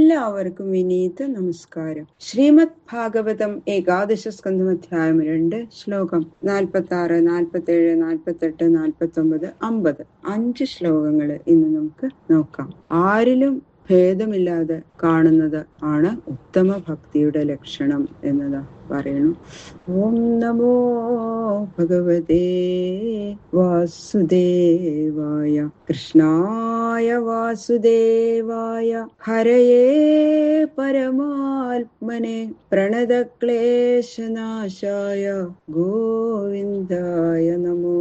എല്ലാവർക്കും വിനീത നമസ്കാരം. ശ്രീമദ് ഭാഗവതം ഏകാദശ സ്കന്ധം അധ്യായം 2 ശ്ലോകം 46, 47, 48, 49, 50 5 ശ്ലോകങ്ങൾ ഇന്ന് നമുക്ക് നോക്കാം. ആരിലും ഭേദമില്ലാതെ കാണുന്നത് ആണ് ഉത്തമ ഭക്തിയുടെ ലക്ഷണം എന്നതാ പറയുന്നു. ഓം നമോ ഭഗവതേ വാസുദേവായ കൃഷ്ണായ വാസുദേവായ ഹരയേ പരമാത്മനെ പ്രണതക്ലേശനാശായ ഗോവിന്ദായ നമോ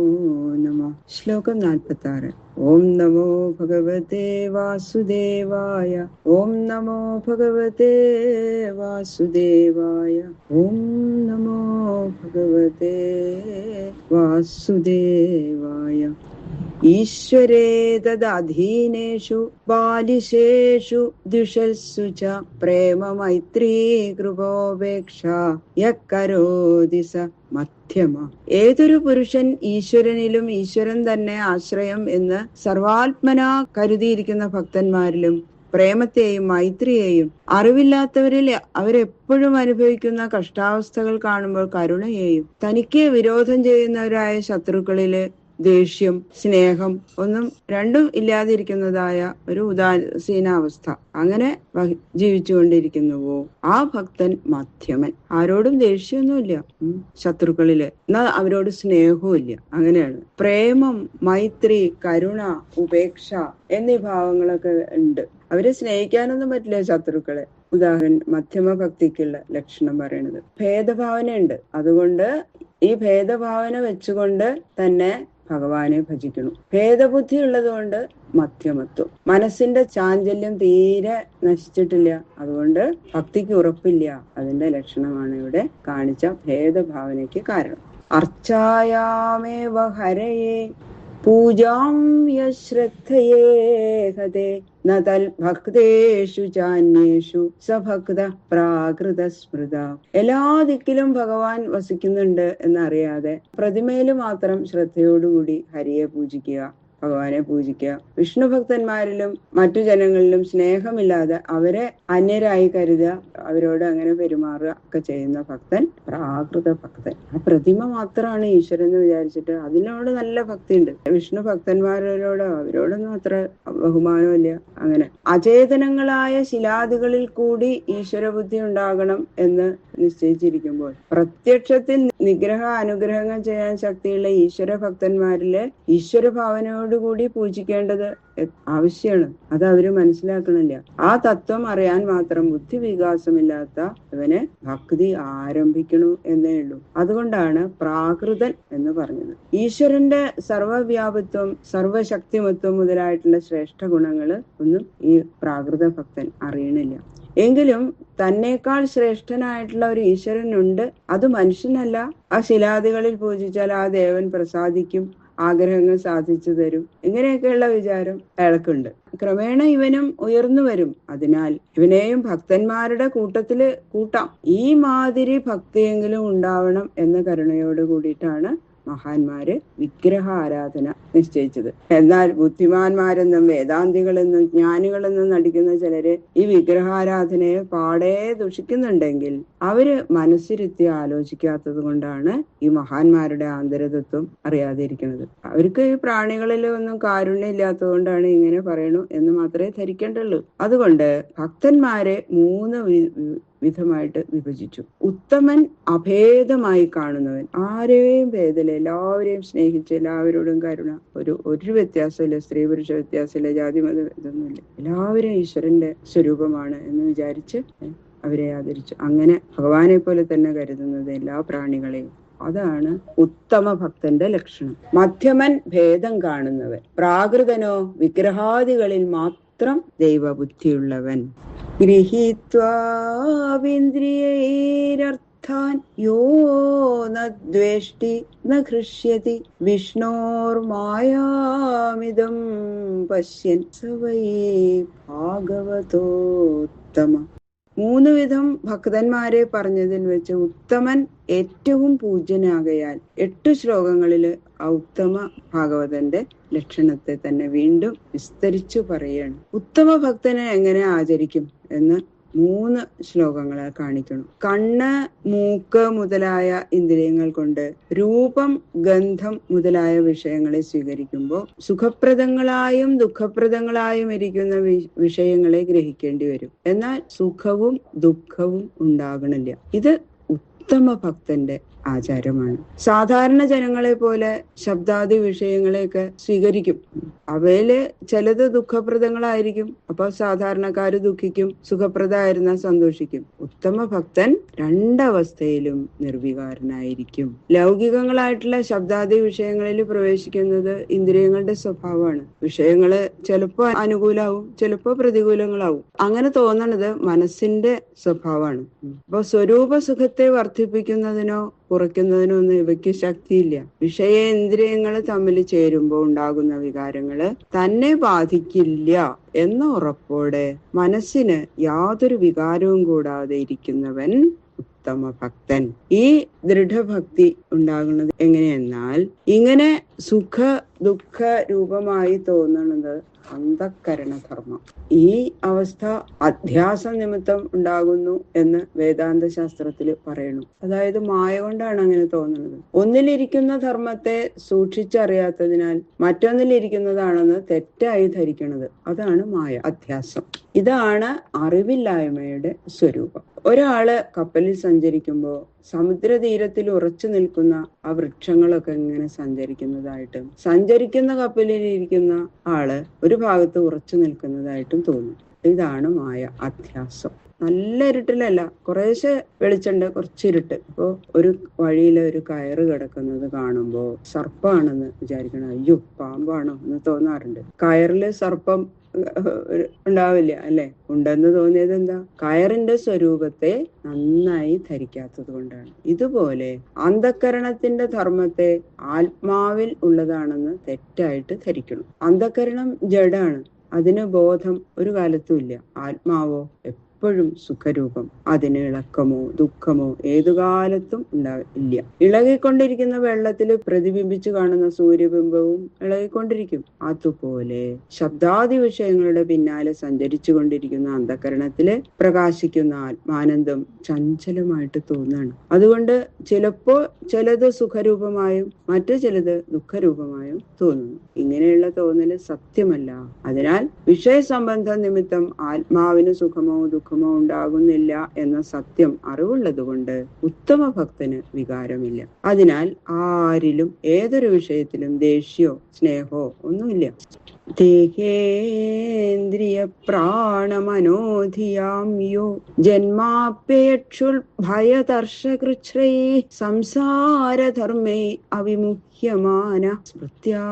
നമഃ. ശ്ലോകം 46. ഓം നമോ ഭഗവതേ വാസുദേവായ. ഓം നമോ ഭഗവതേ വാസുദേവായ. ഓം നമോ ഭഗവതേ വാസുദേവായ. ഈശ്വരേ തദധീനേഷു ബാലിശേഷു ദ്വിഷസ്സു ച പ്രേമ മൈത്രീ കൃപോപേക്ഷ യക്കരോതി സ മധ്യമ. ഏതൊരു പുരുഷൻ ഈശ്വരനിലും ഈശ്വരൻ തന്നെ ആശ്രയം എന്ന് സർവാത്മനാ കരുതിയിരിക്കുന്ന ഭക്തന്മാരിലും പ്രേമത്തെയും മൈത്രിയെയും, അറിവില്ലാത്തവരിൽ അവരെപ്പോഴും അനുഭവിക്കുന്ന കഷ്ടാവസ്ഥകൾ കാണുമ്പോൾ കരുണയെയും, തനിക്ക് വിരോധം ചെയ്യുന്നവരായ ശത്രുക്കളില് ദേഷ്യം, സ്നേഹം ഒന്നും രണ്ടും ഇല്ലാതിരിക്കുന്നതായ ഒരു ഉദാസീനാവസ്ഥ അങ്ങനെ ജീവിച്ചുകൊണ്ടിരിക്കുന്നുവോ ആ ഭക്തൻ മധ്യമൻ. ആരോടും ദേഷ്യമൊന്നുമില്ല, ശത്രുക്കളില് എന്നാ അവരോട് സ്നേഹവും ഇല്ല. അങ്ങനെയാണ്. പ്രേമം, മൈത്രി, കരുണ, ഉപേക്ഷ എന്നീ ഭാവങ്ങളൊക്കെ ഉണ്ട്. അവരെ സ്നേഹിക്കാനൊന്നും പറ്റില്ല ശത്രുക്കളെ. ഉദാഹരണം മധ്യമ ഭക്തിക്കുള്ള ലക്ഷണം പറയണത് ഭേദഭാവന ഉണ്ട്. അതുകൊണ്ട് ഈ ഭേദഭാവന വെച്ചുകൊണ്ട് തന്നെ ഭഗവാനെ ഭജിക്കണം. ഭേദബുദ്ധി ഉള്ളത് കൊണ്ട് മധ്യമത്വം. മനസ്സിന്റെ ചാഞ്ചല്യം തീരെ നശിച്ചിട്ടില്ല, അതുകൊണ്ട് ഭക്തിക്ക് ഉറപ്പില്ല. അതിന്റെ ലക്ഷണമാണ് ഇവിടെ കാണിച്ച ഭേദഭാവനയ്ക്ക് കാരണം. അർച്ചായാമേവ ഹരയേ പൂജാം യശ്രദ്ധയേ ഹതേ നതൽ ഭക്തേഷു ചാന്യേഷു സഭക്ത പ്രാകൃത സ്മൃത. എല്ലാ ദിക്കിലും ഭഗവാൻ വസിക്കുന്നുണ്ട് എന്നറിയാതെ പ്രതിമയില് മാത്രം ശ്രദ്ധയോടുകൂടി ഹരിയെ പൂജിക്കുക, ഭഗവാനെ പൂജിക്കുക. വിഷ്ണു ഭക്തന്മാരിലും മറ്റു ജനങ്ങളിലും സ്നേഹമില്ലാതെ അവരെ അന്യരായി കരുതുക, അവരോട് അങ്ങനെ പെരുമാറുക ഒക്കെ ചെയ്യുന്ന ഭക്തൻ പ്രാകൃത ഭക്തൻ. ആ പ്രതിമ മാത്രമാണ് ഈശ്വരൻ എന്ന് വിചാരിച്ചിട്ട് അതിനോട് നല്ല ഭക്തി ഉണ്ട്. വിഷ്ണു ഭക്തന്മാരോടോ അവരോടൊന്നും അത്ര ബഹുമാനമില്ല. അങ്ങനെ അചേതനങ്ങളായ ശിലാദികളിൽ കൂടി ഈശ്വര ബുദ്ധി ഉണ്ടാകണം എന്ന് നിശ്ചയിച്ചിരിക്കുമ്പോൾ പ്രത്യക്ഷത്തിൽ നിഗ്രഹ അനുഗ്രഹങ്ങൾ ചെയ്യാൻ ശക്തിയുള്ള ഈശ്വര ഭക്തന്മാരിലെ ഈശ്വര ഭാവനയോടുകൂടി പൂജിക്കേണ്ടത് ആവശ്യമാണ്. അത് അവര് മനസ്സിലാക്കണില്ല. ആ തത്വം അറിയാൻ മാത്രം ബുദ്ധി വികാസമില്ലാത്ത ഇവന് ഭക്തി ആരംഭിക്കണു എന്നേ ഉള്ളൂ. അതുകൊണ്ടാണ് പ്രാകൃതൻ എന്ന് പറഞ്ഞത്. ഈശ്വരന്റെ സർവവ്യാപിത്വം, സർവശക്തിമത്വം മുതലായിട്ടുള്ള ശ്രേഷ്ഠ ഗുണങ്ങള് ഒന്നും ഈ പ്രാകൃത ഭക്തൻ അറിയണില്ല. എങ്കിലും തന്നേക്കാൾ ശ്രേഷ്ഠനായിട്ടുള്ള ഒരു ഈശ്വരനുണ്ട്. അത് മനുഷ്യനല്ല. ആ ശിലാദികളിൽ പൂജിച്ചാൽ ആ ദേവൻ പ്രസാദിക്കും, ആഗ്രഹങ്ങൾ സാധിച്ചു തരും, ഇങ്ങനെയൊക്കെയുള്ള വിചാരം അയാൾക്കുണ്ട്. ക്രമേണ ഇവനും ഉയർന്നു വരും. അതിനാൽ ഇവനെയും ഭക്തന്മാരുടെ കൂട്ടത്തില് കൂട്ടാം. ഈ മാതിരി ഭക്തിയെങ്കിലും ഉണ്ടാവണം എന്ന കരുണയോട് കൂടിയിട്ടാണ് മഹാന്മാര് വിഗ്രഹ ആരാധന നിശ്ചയിച്ചത്. എന്നാൽ ബുദ്ധിമാന്മാരെന്നും വേദാന്തികളെന്നും ജ്ഞാനികളെന്നും നടിക്കുന്ന ചിലര് ഈ വിഗ്രഹാരാധനയെ പാടെ ദുഷിക്കുന്നുണ്ടെങ്കിൽ അവര് മനസ്സിരുത്തി ആലോചിക്കാത്തത് കൊണ്ടാണ് ഈ മഹാന്മാരുടെ ആന്തരതത്വം അറിയാതിരിക്കുന്നത്. അവർക്ക് ഈ പ്രാണികളിൽ ഒന്നും കാരുണ്യം ഇല്ലാത്തത് കൊണ്ടാണ് ഇങ്ങനെ പറയണു എന്ന് മാത്രമേ ധരിക്കേണ്ടുള്ളൂ. അതുകൊണ്ട് ഭക്തന്മാരെ 3 വിധമായിട്ട് വിഭജിച്ചു. ഉത്തമൻ അഭേദമായി കാണുന്നവൻ, ആരെയും ഭേദമില്ല, എല്ലാവരെയും സ്നേഹിച്ച് എല്ലാവരോടും കരുണ, ഒരു വ്യത്യാസമില്ല, സ്ത്രീ പുരുഷ വ്യത്യാസമില്ല, ജാതി മത ഇതൊന്നുമില്ല, എല്ലാവരും ഈശ്വരന്റെ സ്വരൂപമാണ് എന്ന് വിചാരിച്ച് അവരെ ആദരിച്ചു. അങ്ങനെ ഭഗവാനെ പോലെ തന്നെ കരുതുന്നത് എല്ലാ പ്രാണികളെയും. അതാണ് ഉത്തമ ഭക്തന്റെ ലക്ഷണം. മധ്യമൻ ഭേദം കാണുന്നവൻ. പ്രാകൃതനോ വിഗ്രഹാദികളിൽ മാത്രം ദൈവബുദ്ധിയുള്ളവൻ. ഗൃഹീത്വാവിന്ദ്രിയൈരർത്ഥാൻ യോ ന ദ്വേഷ്ടി ന ഹൃഷ്യതി വിഷ്ണോർമായാമിദം പശ്യൻ സ വൈ ഭാഗവതോത്തമ. മൂന്ന് വിധം ഭക്തന്മാരെ പറഞ്ഞതിൽ വെച്ച് ഉത്തമൻ ഏറ്റവും പൂജ്യനാകയാൽ 8 ശ്ലോകങ്ങളില് ആ ഉത്തമ ഭാഗവതന്റെ ലക്ഷണത്തെ തന്നെ വീണ്ടും വിസ്തരിച്ചു പറയാണ്. ഉത്തമ ഭക്തനെ എങ്ങനെ ആചരിക്കും എന്ന് 3 ശ്ലോകങ്ങളെ കാണിക്കണം. കണ്ണ്, മൂക്ക് മുതലായ ഇന്ദ്രിയങ്ങൾ കൊണ്ട് രൂപം, ഗന്ധം മുതലായ വിഷയങ്ങളെ സ്വീകരിക്കുമ്പോൾ സുഖപ്രദങ്ങളായും ദുഃഖപ്രദങ്ങളായും ഇരിക്കുന്ന വിഷയങ്ങളെ ഗ്രഹിക്കേണ്ടി വരും. എന്നാൽ സുഖവും ദുഃഖവും ഉണ്ടാകണില്ല. ഇത് ഉത്തമ ഭക്തന്റെ ആചാരമാണ്. സാധാരണ ജനങ്ങളെ പോലെ ശബ്ദാദി വിഷയങ്ങളെയൊക്കെ സ്വീകരിക്കും. അവയില് ചിലത് ദുഃഖപ്രദങ്ങളായിരിക്കും. അപ്പൊ സാധാരണക്കാര് ദുഃഖിക്കും, സുഖപ്രദമായിരുന്ന സന്തോഷിക്കും. ഉത്തമ ഭക്തൻ രണ്ടവസ്ഥയിലും നിർവികാരനായിരിക്കും. ലൗകികങ്ങളായിട്ടുള്ള ശബ്ദാദി വിഷയങ്ങളിൽ പ്രവേശിക്കുന്നത് ഇന്ദ്രിയങ്ങളുടെ സ്വഭാവമാണ്. വിഷയങ്ങള് ചിലപ്പോ അനുകൂലാവും, ചിലപ്പോ പ്രതികൂലങ്ങളാവും. അങ്ങനെ തോന്നണത് മനസ്സിന്റെ സ്വഭാവമാണ്. അപ്പൊ സ്വരൂപ സുഖത്തെ വർദ്ധിപ്പിക്കുന്നതിനോ കുറയ്ക്കുന്നതിനോ ഒന്നും ഇവയ്ക്ക് ശക്തിയില്ല. വിഷയേന്ദ്രിയങ്ങള് തമ്മിൽ ചേരുമ്പോൾ ഉണ്ടാകുന്ന വികാരങ്ങള് തന്നെ ബാധിക്കില്ല എന്ന ഉറപ്പോടെ മനസ്സിന് യാതൊരു വികാരവും കൂടാതെ ഇരിക്കുന്നവൻ ഉത്തമ ഭക്തൻ. ഈ ദൃഢഭക്തി ഉണ്ടാകുന്നത് എങ്ങനെയെന്നാൽ, ഇങ്ങനെ സുഖ ദുഃഖ രൂപമായി തോന്നുന്നത് അന്ധക്കരണധർമ്മം. ഈ അവസ്ഥ അധ്യാസ നിമിത്തം ഉണ്ടാകുന്നു എന്ന് വേദാന്ത ശാസ്ത്രത്തിൽ പറയുന്നു. അതായത് മായ കൊണ്ടാണ് അങ്ങനെ തോന്നുന്നത്. ഒന്നിലിരിക്കുന്ന ധർമ്മത്തെ സൂക്ഷിച്ചറിയാത്തതിനാൽ മറ്റൊന്നിലിരിക്കുന്നതാണെന്ന് തെറ്റായി ധരിക്കുന്നത്. അതാണ് മായ, അധ്യാസം. ഇതാണ് അറിവില്ലായ്മയുടെ സ്വരൂപം. ഒരാള് കപ്പലിൽ സഞ്ചരിക്കുമ്പോൾ സമുദ്രതീരത്തിൽ ഉറച്ചു നിൽക്കുന്ന ആ വൃക്ഷങ്ങളൊക്കെ ഇങ്ങനെ സഞ്ചരിക്കുന്നതായിട്ടും സഞ്ചരിക്കുന്ന കപ്പലിൽ ഇരിക്കുന്ന ആള് ഒരു ഭാഗത്ത് ഉറച്ചു നിൽക്കുന്നതായിട്ടും തോന്നും. ഇതാണ് മായ, അധ്യാസം. നല്ല ഇരുട്ടിലല്ല, കുറേശ്ശെ വെളിച്ചണ്ട്, കുറച്ചിരുട്ട്. അപ്പോ ഒരു വഴിയില് ഒരു കയറ് കിടക്കുന്നത് കാണുമ്പോ സർപ്പാണെന്ന് വിചാരിക്കണം. അയ്യോ, പാമ്പാണോ എന്ന് തോന്നാറുണ്ട്. കയറില് സർപ്പം ഉണ്ടാവില്ല അല്ലെ? ഉണ്ടെന്ന് തോന്നിയത് എന്താ? കയറിന്റെ സ്വരൂപത്തെ നന്നായി ധരിക്കാത്തത് കൊണ്ടാണ്. ഇതുപോലെ അന്ധക്കരണത്തിന്റെ ധർമ്മത്തെ ആത്മാവിൽ ഉള്ളതാണെന്ന് തെറ്റായിട്ട് ധരിക്കണം. അന്ധക്കരണം ജഡാണ്, അതിന് ബോധം ഒരു കാലത്തും ഇല്ല. ആത്മാവോ എപ്പോഴും സുഖരൂപം. അതിന് ഇളക്കമോ ദുഃഖമോ ഏതു കാലത്തും ഇല്ല. ഇളകിക്കൊണ്ടിരിക്കുന്ന വെള്ളത്തിൽ പ്രതിബിംബിച്ചു കാണുന്ന സൂര്യബിംബവും ഇളകിക്കൊണ്ടിരിക്കും. അതുപോലെ ശബ്ദാദി വിഷയങ്ങളുടെ പിന്നാലെ സഞ്ചരിച്ചു കൊണ്ടിരിക്കുന്ന അന്ധകരണത്തില് പ്രകാശിക്കുന്ന ആത്മാനന്ദം ചഞ്ചലമായിട്ട് തോന്നാണ്. അതുകൊണ്ട് ചിലപ്പോ ചിലത് സുഖരൂപമായും മറ്റു ചിലത് ദുഃഖരൂപമായും തോന്നുന്നു. ഇങ്ങനെയുള്ള തോന്നല് സത്യമല്ല. അതിനാൽ വിഷയസംബന്ധ നിമിത്തം ആത്മാവിന് സുഖമോ ദുഃഖമോ ഉണ്ടാകുന്നില്ല എന്ന സത്യം അറിവുള്ളത് കൊണ്ട് ഉത്തമ ഭക്തന് വികാരമില്ല. അതിനാൽ ആരിലും ഏതൊരു വിഷയത്തിലും ദേഷ്യോ സ്നേഹോ ഒന്നുമില്ല. ദേഹേന്ദ്രിയ പ്രാണമനോധിയാം യോ ജന്മാപ്യേക്ഷുൽ ഭയദർശകൃച്ഛ്രൈ സംസാരധർമ്മേ അവിമുഹ്യമാന സ്മൃത്യാ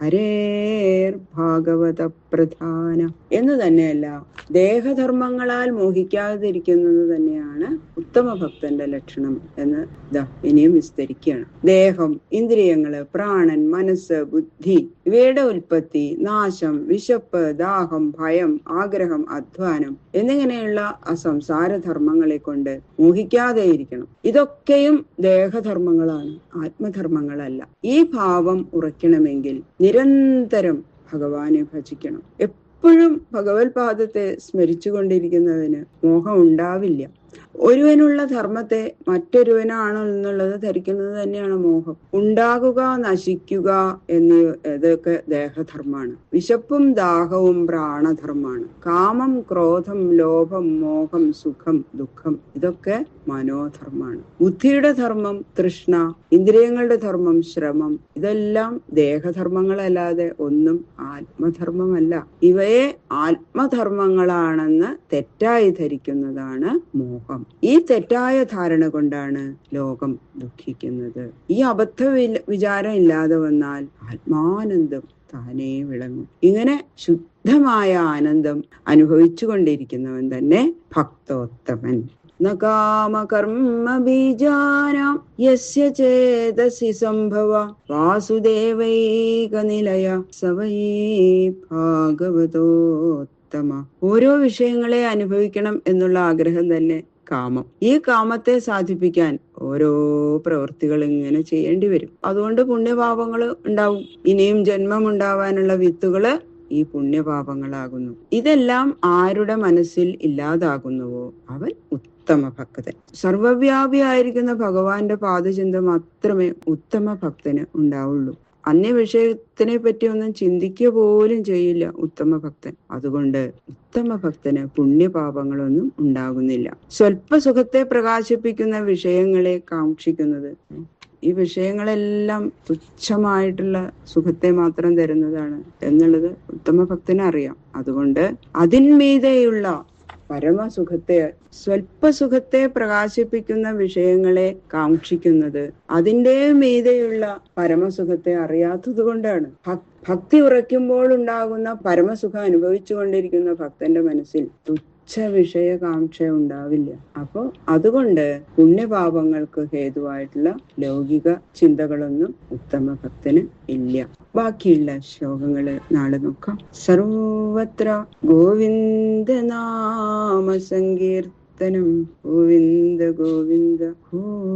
ഹരേർ ഭാഗവത പ്രധാന എന്ന് തന്നെയല്ല, ദേഹധർമ്മങ്ങളാൽ മോഹിക്കാതിരിക്കുന്നത് തന്നെയാണ് ഉത്തമ ഭക്തന്റെ ലക്ഷണം എന്ന് ഇനിയും വിസ്തരിക്കുകയാണ്. ദേഹം, ഇന്ദ്രിയങ്ങള്, പ്രാണൻ, മനസ്സ്, ബുദ്ധി ഇവയുടെ ഉൽപ്പത്തി, നാശം, വിശപ്പ്, ദാഹം, ഭയം, ആഗ്രഹം, അധ്വാനം എന്നിങ്ങനെയുള്ള ആ സംസാരധർമ്മങ്ങളെ കൊണ്ട് മോഹിക്കാതെയിരിക്കണം. ഇതൊക്കെയും ദേഹധർമ്മങ്ങളാണ്, ആത്മധർമ്മങ്ങളല്ല. ഈ ഭാവം ഉറയ്ക്കണമെങ്കിൽ നിരന്തരം ഭഗവാനെ ഭജിക്കണം. എപ്പോഴും ഭഗവത് പാദത്തെ സ്മരിച്ചുകൊണ്ടിരിക്കുന്നതിന് മോഹം ഉണ്ടാവില്ല. ഒരുവനുള്ള ധർമ്മത്തെ മറ്റൊരുവനാണോ എന്നുള്ളത് ധരിക്കുന്നത് തന്നെയാണ് മോഹം. ഉണ്ടാകുക, നശിക്കുക ഇതൊക്കെ ദേഹധർമ്മാണ്. വിശപ്പും ദാഹവും പ്രാണധർമ്മാണ്. കാമം, ക്രോധം, ലോഭം, മോഹം, സുഖം, ദുഃഖം ഇതൊക്കെ മനോധർമ്മാണ്. ബുദ്ധിയുടെ ധർമ്മം തൃഷ്ണ, ഇന്ദ്രിയങ്ങളുടെ ധർമ്മം ശ്രമം, ഇതെല്ലാം ദേഹധർമ്മങ്ങളല്ലാതെ ഒന്നും ആത്മധർമ്മമല്ല. ഇവയെ ആത്മധർമ്മങ്ങളാണെന്ന് തെറ്റായി ധരിക്കുന്നതാണ് മോഹം. ഈ തെറ്റായ ധാരണ കൊണ്ടാണ് ലോകം ദുഃഖിക്കുന്നത്. ഈ അബദ്ധ വിചാരം ഇല്ലാതെ വന്നാൽ ആത്മാനന്ദം താനേ വിളങ്ങും. ഇങ്ങനെ ശുദ്ധമായ ആനന്ദം അനുഭവിച്ചു കൊണ്ടിരിക്കുന്നവൻ തന്നെ ഭക്തോത്തമൻ. നകാമകർമ്മ ബീജാനാം യസ്യ ചേതസി സംഭവ വാസുദേവൈക നിലയ സ വൈ ഭാഗവതോത്തമഃ. ഉത്തമ. ഓരോ വിഷയങ്ങളെ അനുഭവിക്കണം എന്നുള്ള ആഗ്രഹം തന്നെ കാമം. ഈ കാമത്തെ സാധിപ്പിക്കാൻ ഓരോ പ്രവൃത്തികൾ ഇങ്ങനെ ചെയ്യേണ്ടി വരും. അതുകൊണ്ട് പുണ്യപാപങ്ങൾ ഉണ്ടാവും. ഇനിയും ജന്മം ഉണ്ടാവാനുള്ള വിത്തുകള് ഈ പുണ്യപാപങ്ങളാകുന്നു. ഇതെല്ലാം ആരുടെ മനസ്സിൽ ഇല്ലാതാകുന്നുവോ അവൻ ഉത്തമ ഭക്തൻ. സർവവ്യാപിയായിരിക്കുന്ന ഭഗവാന്റെ പാദചിന്ത മാത്രമേ ഉത്തമ ഭക്തന് ഉണ്ടാവുള്ളൂ. അന്യ വിഷയത്തിനെ പറ്റി ഒന്നും ചിന്തിക്കുക പോലും ചെയ്യില്ല ഉത്തമ ഭക്തൻ. അതുകൊണ്ട് ഉത്തമ ഭക്തന് പുണ്യപാപങ്ങളൊന്നും ഉണ്ടാകുന്നില്ല. സ്വൽപ്പ സുഖത്തെ പ്രകാശിപ്പിക്കുന്ന വിഷയങ്ങളെ കാക്ഷിക്കുന്നത്, ഈ വിഷയങ്ങളെല്ലാം തുച്ഛമായിട്ടുള്ള സുഖത്തെ മാത്രം തരുന്നതാണ് എന്നുള്ളത് ഉത്തമ ഭക്തന് അറിയാം. അതുകൊണ്ട് അതിന്മീതെയുള്ള പരമസുഖത്തെ, സ്വൽപ്പസുഖത്തെ പ്രകാശിപ്പിക്കുന്ന വിഷയങ്ങളെ കാക്ഷിക്കുന്നത് അതിൻ്റെ മീതെയുള്ള പരമസുഖത്തെ അറിയാത്തത് കൊണ്ടാണ്. ഭക്തി ഉറയ്ക്കുമ്പോൾ ഉണ്ടാകുന്ന പരമസുഖം അനുഭവിച്ചു കൊണ്ടിരിക്കുന്ന ഭക്തന്റെ മനസ്സിൽ വിഷയകാംക്ഷ ഉണ്ടാവില്ല. അപ്പോ അതുകൊണ്ട് പുണ്യപാപങ്ങൾക്ക് ഹേതുവായിട്ടുള്ള ലൗകിക ചിന്തകളൊന്നും ഉത്തമ ഭക്തന് ഇല്ല. ബാക്കിയുള്ള ശ്ലോകങ്ങള് നാളെ നോക്കാം. സർവത്ര ഗോവിന്ദ നാമ സങ്കീർത്തനം ഗോവിന്ദ ഗോവിന്ദ ഗോവിന്ദ.